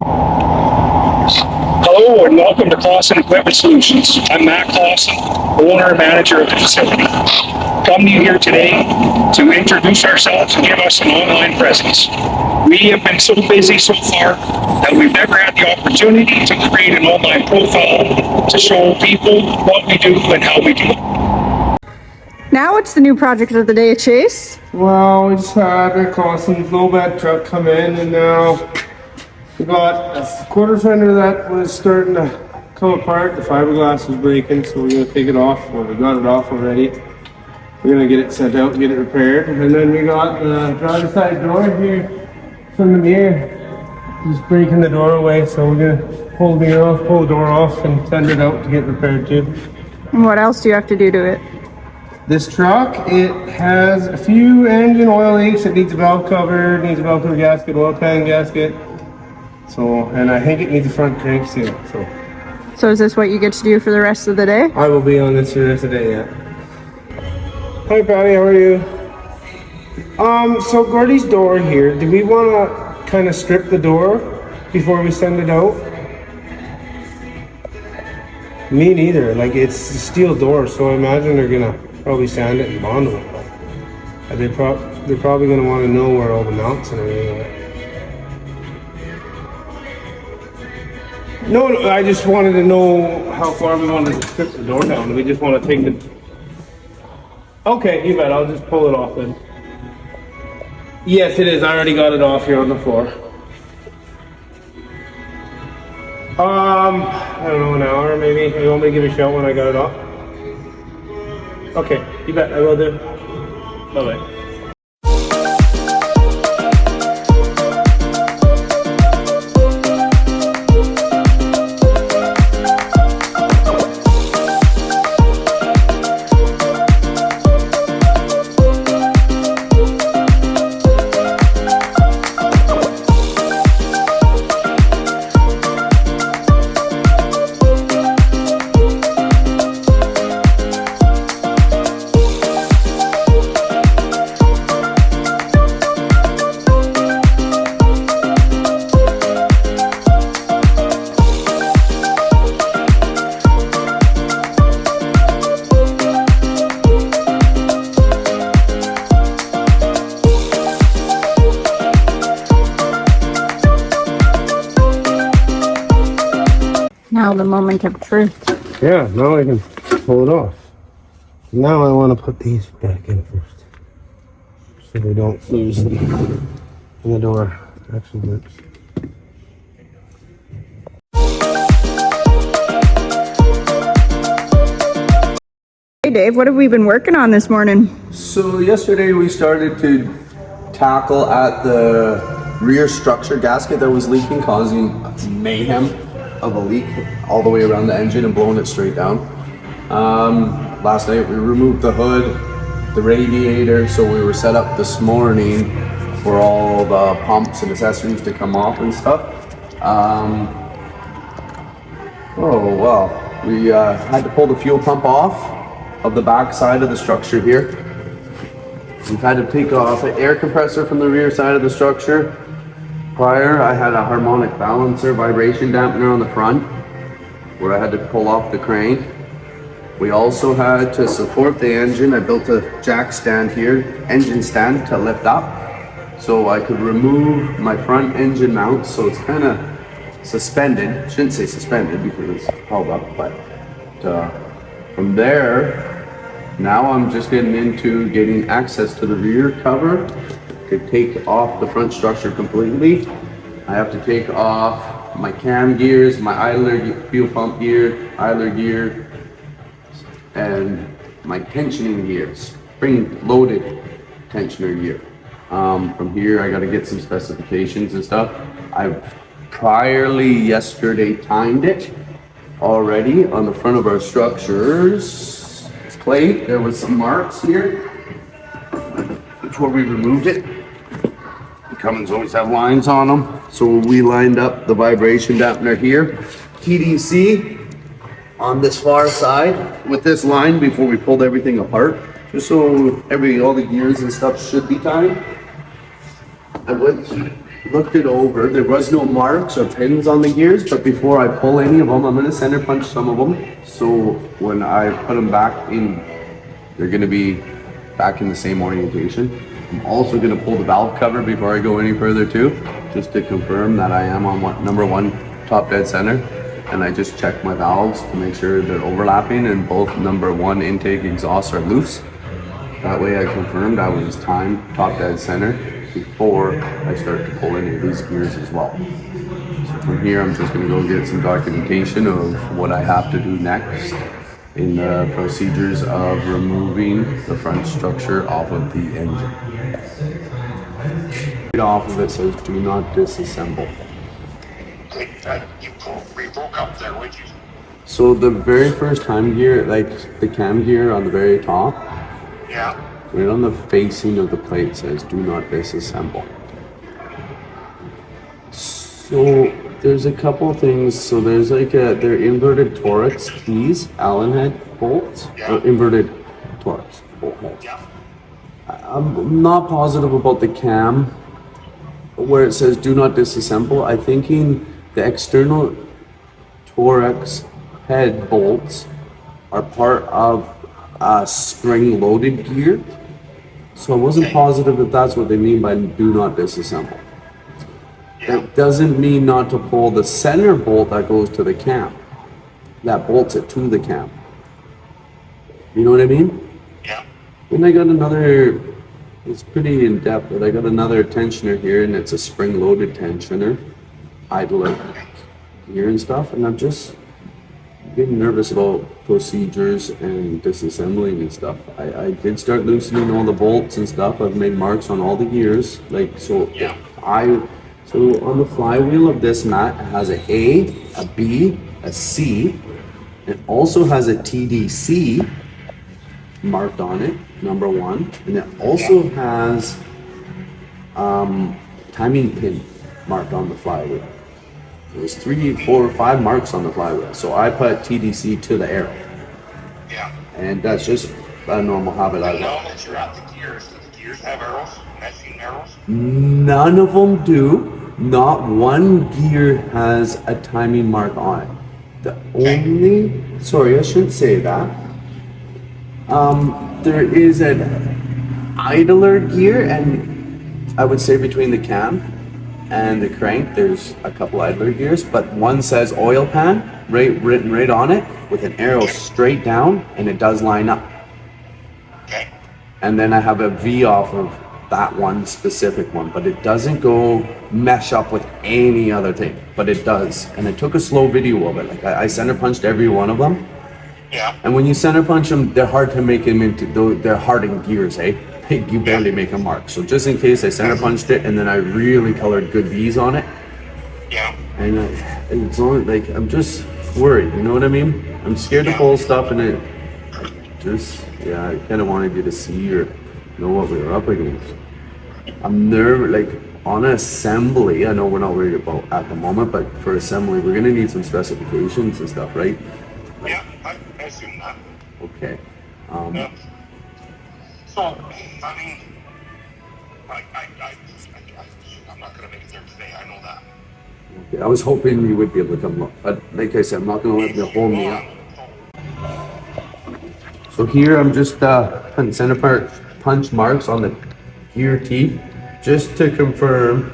Hello and welcome to Clausen Equipment Solutions. I'm Matt Clausen, owner and manager of the facility. Come to you here today to introduce ourselves and give us an online presence. We have been so busy so far that we've never had the opportunity to create an online profile to show people what we do and how we do it. Now what's the new project of the day, Chase? Well, we just had a Clausen's low bed truck come in, and now we got a quarter fender that was starting to come apart. The fiberglass was breaking, so we're gonna take it off. Well, we got it off already. We're gonna get it sent out and get it repaired. And then we got the driver's side door here from the mirror, just breaking the door away. So we're gonna pull the mirror off, pull the door off, and send it out to get repaired too. And what else do you have to do to it? This truck, it has a few engine oil leaks. It needs a valve cover, needs a valve cover gasket, oil pan gasket. So, and I think it needs a front crank seal. So is this what you get to do for the rest of the day? I will be on this for the rest of the day, yeah. Hi Patty, how are you? So Gordy's door here, do we want to kind of strip the door before we send it out? Me neither, like it's a steel door, so I imagine they're gonna probably sand it and bond it. But they're probably gonna want to know where all the mounts and everything are. No, I just wanted to know how far we wanted to strip the door down. We just want to take the... Okay, you bet. I'll just pull it off then. Yes, it is. I already got it off here on the floor. I don't know, an hour maybe. You want me to give you a shout when I got it off? Okay, you bet. I will do. Bye-bye. Now the moment of truth. Yeah, now I can pull it off. Now I want to put these back in first, so they don't lose them in the door. Actually works. Hey Dave, what have we been working on this morning? So yesterday we started to tackle at the rear structure gasket that was leaking, causing mayhem of a leak all the way around the engine and blowing it straight down. Last night we removed the hood, the radiator, so we were set up this morning for all the pumps and accessories to come off and stuff. We had to pull the fuel pump off of the back side of the structure here. We've had to take off an air compressor from the rear side of the structure. Prior, I had a harmonic balancer vibration dampener on the front where I had to pull off the crane. We also had to support the engine. I built a jack stand here, engine stand to lift up so I could remove my front engine mount, so it's kind of suspended. Shouldn't say suspended because it's held up, but from there, now I'm just getting into getting access to the rear cover to take off the front structure completely. I have to take off my cam gears, my idler fuel pump gear, idler gear, and my tensioning gear, spring-loaded tensioner gear. From here, I got to get some specifications and stuff. I've priorly yesterday timed it already on the front of our structures plate. There was some marks here before we removed it. The Cummins always have lines on them, so we lined up the vibration dampener here, TDC on this far side with this line before we pulled everything apart, just so all the gears and stuff should be tied. I went looked it over. There was no marks or pins on the gears, but before I pull any of them, I'm gonna center punch some of them. So when I put them back in, they're gonna be back in the same orientation. I'm also gonna pull the valve cover before I go any further too, just to confirm that I am on number one top dead center. And I just check my valves to make sure they're overlapping and both number one intake exhausts are loose. That way I confirmed I was timed top dead center before I start to pull any of these gears as well. So from here I'm just gonna go get some documentation of what I have to do next in the procedures of removing the front structure off of the engine. Right off of it says do not disassemble. We broke up there, would you? So the very first time gear, like the cam gear on the very top, Yeah. right on the facing of the plate says do not disassemble. So there's a couple things. So there's like they're inverted Torx keys, Allen head bolts, or inverted Torx bolt heads. Yeah. I'm not positive about the cam where it says do not disassemble. I'm thinking the external Torx head bolts are part of a spring loaded gear. So I wasn't positive if that's what they mean by do not disassemble. It doesn't mean not to pull the center bolt that goes to the cam. That bolts it to the cam. You know what I mean? Yeah. Then I got another, it's pretty in depth, but I got another tensioner here and it's a spring loaded tensioner, idler gear and stuff. And I'm just getting nervous about procedures and disassembling and stuff. I did start loosening all the bolts and stuff. I've made marks on all the gears. Like, so so on the flywheel of this mat, it has a B, a C. It also has a TDC marked on it, number one. And it also has timing pin marked on the flywheel. There's 3, 4, 5 marks on the flywheel. So I put TDC to the arrow. Yeah. And that's just a normal habit I Now got. that you're at the gears, do the gears have arrows? Meshing arrows? None of them do. Not one gear has a timing mark on it. The only, sorry, I shouldn't say that. There is an idler gear, and I would say between the cam and the crank, there's a couple idler gears, but one says oil pan, written right on it, with an arrow straight down, and it does line up. Okay. And then I have a V off of that one specific one, but it doesn't go mesh up with any other thing, but it does. And I took a slow video of it. Like I center punched every one of them. Yeah. And when you center punch them, they're hard to make them into, they're hardened gears, eh? You barely make a mark. So just in case, I center punched it and then I really colored good V's on it. Yeah. And it's only like, I'm just worried, you know what I mean? I'm scared to pull stuff and it just, yeah, I kind of wanted you to see or know what we were up against. I'm nervous, like on assembly, I know we're not worried about at the moment, but for assembly, we're gonna need some specifications and stuff, right? Yeah, I assume that. Okay. Yeah. So, I mean, I'm not gonna make it there today, I know that. Okay, I was hoping you would be able to come up, but like I said, I'm not gonna let you hold me up. So here I'm just putting center punch marks on the gear teeth, just to confirm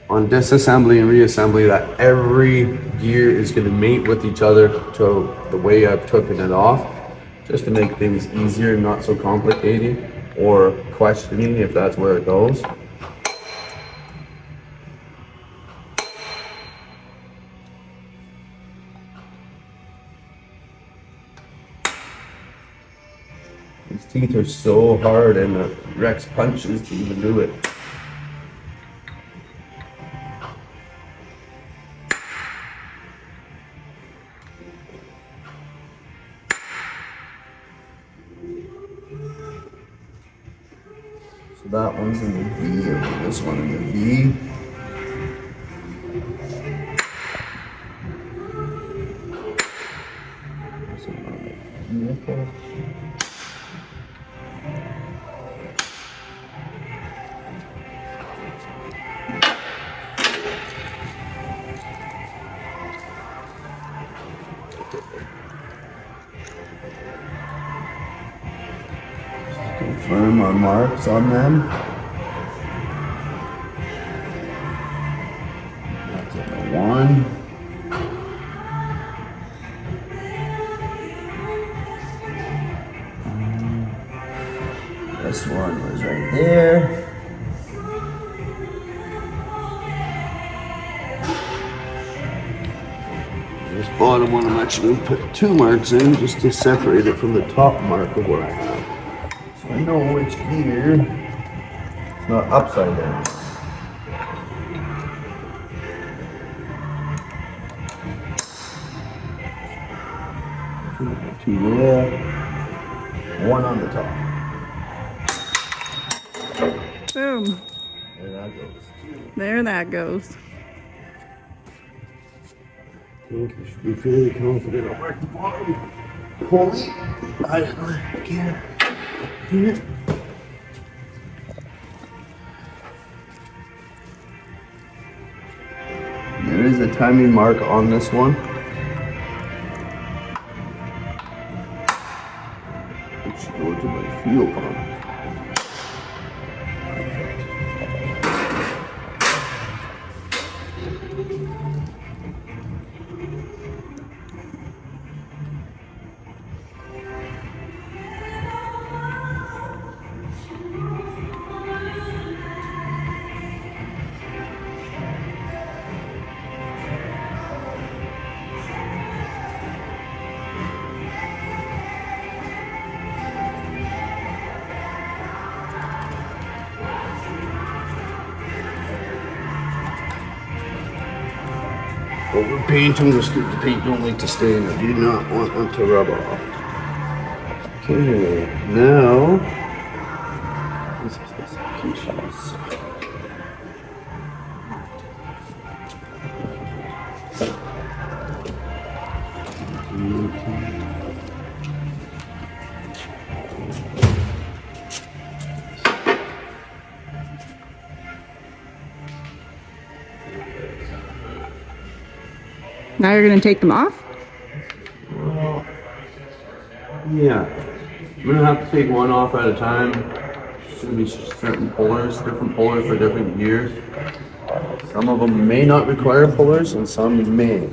on disassembly and reassembly that every gear is gonna mate with each other to the way I've taken it off, just to make things easier and not so complicated or questioning if that's where it goes. These teeth are so hard and the Rex punches to even do it. So that one's in the V, and this one in the V. This one on the nipple. confirm our marks on them. That's a 1. This one was right there. This bottom one I'm actually going to put 2 marks in just to separate it from the top mark of what I have. So I know which gear it's not upside down. 2 there, 1 on the top. Boom. There that goes. There that goes. I think I should be fairly confident I'll work the bottom. Holy, I can't do it. There is a timing mark on this one. It should go to my fuel pump. Overpaint them just because the paint don't like to stain. I do not want them to rub off. Okay, now these specifications. Now you're going to take them off? Yeah, I'm gonna have to take one off at a time. There's gonna be certain pullers, different pullers for different gears. Some of them may not require pullers and some may.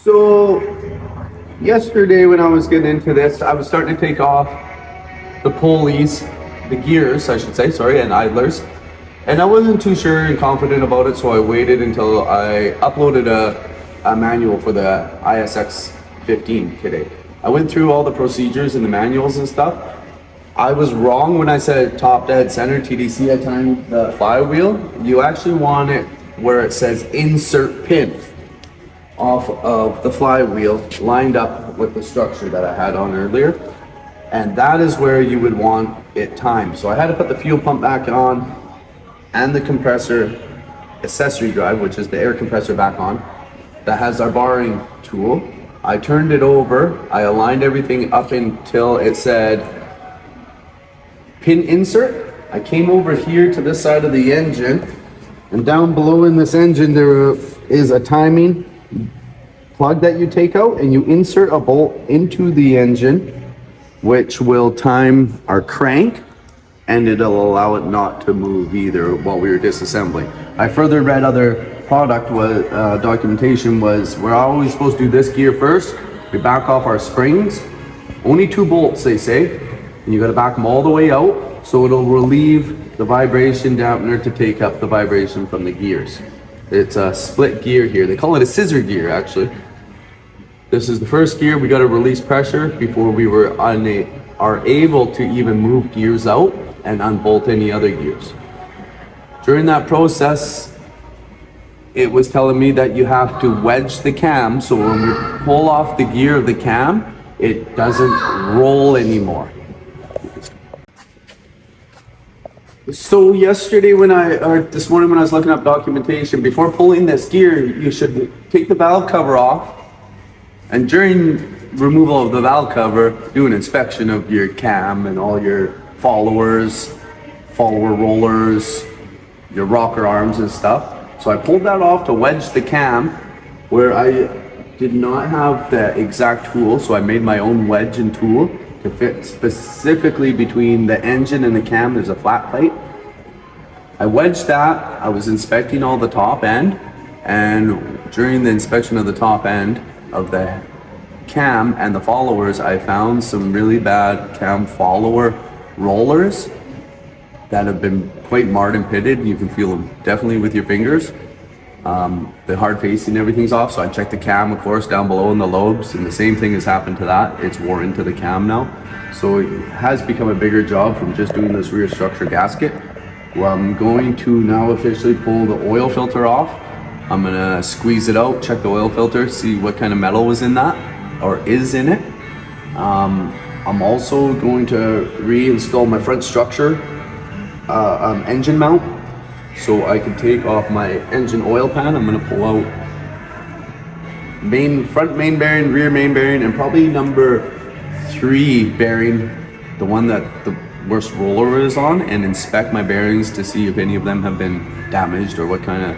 So yesterday when I was getting into this, I was starting to take off the pulleys, the gears, I should say, sorry, and idlers. And I wasn't too sure and confident about it, so I waited until I uploaded a manual for the ISX 15 today. I went through all the procedures and the manuals and stuff. I was wrong when I said top dead center TDC. I timed the flywheel. You actually want it where it says insert pin off of the flywheel lined up with the structure that I had on earlier. And that is where you would want it timed. So I had to put the fuel pump back on and the compressor accessory drive, which is the air compressor, back on. That has our barring tool. I turned it over. I aligned everything up until it said pin insert. I came over here to this side of the engine, and down below in this engine there is a timing plug that you take out and you insert a bolt into the engine, which will time our crank, and it'll allow it not to move either while we were disassembling. I further read other product documentation was we're always supposed to do this gear first. We back off our springs, only 2 bolts they say, and you got to back them all the way out So it'll relieve the vibration dampener to take up the vibration from the gears. It's a split gear here. They call it a scissor gear, actually. This is the first gear. We got to release pressure before we are able to even move gears out and unbolt any other gears. During that process, it was telling me that you have to wedge the cam, so when we pull off the gear of the cam, it doesn't roll anymore. So this morning when I was looking up documentation, before pulling this gear, you should take the valve cover off, and during removal of the valve cover, do an inspection of your cam and all your follower rollers, your rocker arms and stuff. So I pulled that off to wedge the cam where I did not have the exact tool, so I made my own wedge and tool to fit specifically between the engine and the cam. There's a flat plate. I wedged that. I was inspecting all the top end, and during the inspection of the top end of the cam and the followers, I found some really bad cam follower rollers that have been quite marred and pitted. You can feel them definitely with your fingers. The hard facing, everything's off. So I checked the cam, of course, down below in the lobes, and the same thing has happened to that. It's wore into the cam now. So it has become a bigger job from just doing this rear structure gasket. Well, I'm going to now officially pull the oil filter off. I'm gonna squeeze it out, check the oil filter, see what kind of metal was in that, or is in it. I'm also going to reinstall my front structure engine mount, so I can take off my engine oil pan. I'm gonna pull out front main bearing, rear main bearing, and probably number 3 bearing, the one that the worst roller is on, and inspect my bearings to see if any of them have been damaged or what kind of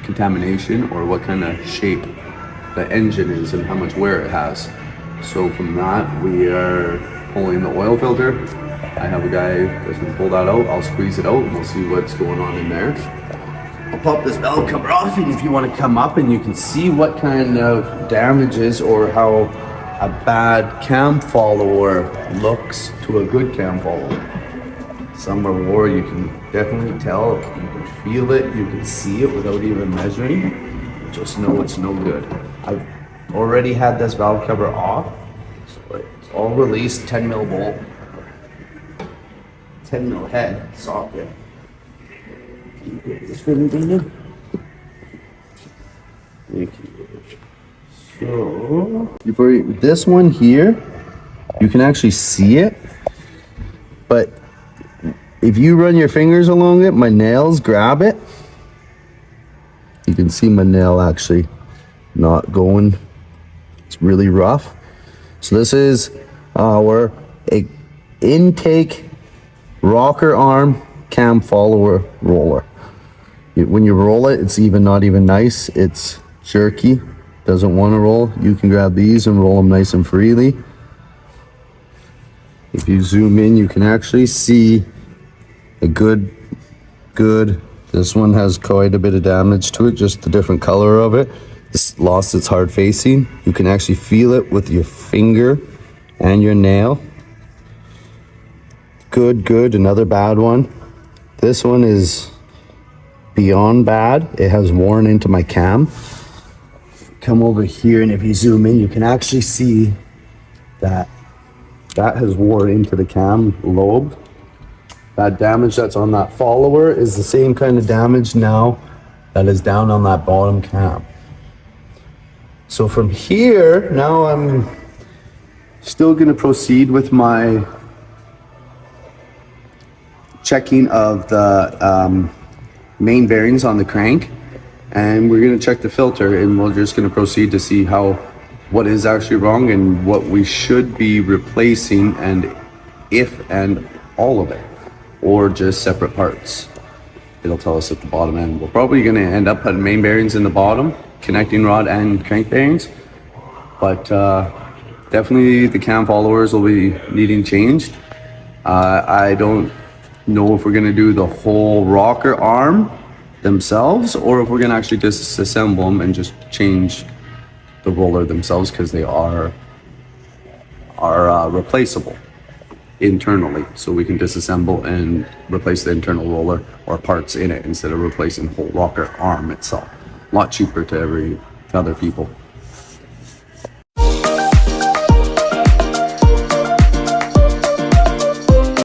contamination or what kind of shape the engine is and how much wear it has. So from that, we are pulling the oil filter. I have a guy that's gonna pull that out. I'll squeeze it out and we'll see what's going on in there. I'll pop this valve cover off, and if you want to come up and you can see what kind of damages or how a bad cam follower looks to a good cam follower. Some are wore, you can definitely tell, you can feel it, you can see it without even measuring. Just know it's no good. I've already had this valve cover off, so it's all released, 10 mil bolt, 10 mil head socket. Can you get this for me, Dana? Thank you. So, for this one here, you can actually see it, but if you run your fingers along it, my nails grab it. You can see my nail actually not going. It's really rough. So this is our intake rocker arm cam follower roller. When you roll it, it's not even nice. It's jerky, doesn't want to roll. You can grab these and roll them nice and freely. If you zoom in, you can actually see a good, this one has quite a bit of damage to it, just the different color of it. It's lost its hard facing. You can actually feel it with your finger and your nail. Good, another bad one. This one is beyond bad. It has worn into my cam. Come over here, and if you zoom in, you can actually see that has worn into the cam lobe. That damage that's on that follower is the same kind of damage now that is down on that bottom cam. So from here, now I'm still going to proceed with my checking of the main bearings on the crank, and we're going to check the filter, and we're just going to proceed to see what is actually wrong and what we should be replacing, and if and all of it, or just separate parts. It'll tell us at the bottom end. We're probably going to end up putting main bearings in the bottom, connecting rod and crank bearings, but definitely the cam followers will be needing changed. I don't know if we're going to do the whole rocker arm themselves, or if we're going to actually disassemble them and just change the roller themselves, because they are replaceable. internally, so we can disassemble and replace the internal roller or parts in it instead of replacing the whole rocker arm itself. A lot cheaper to other people.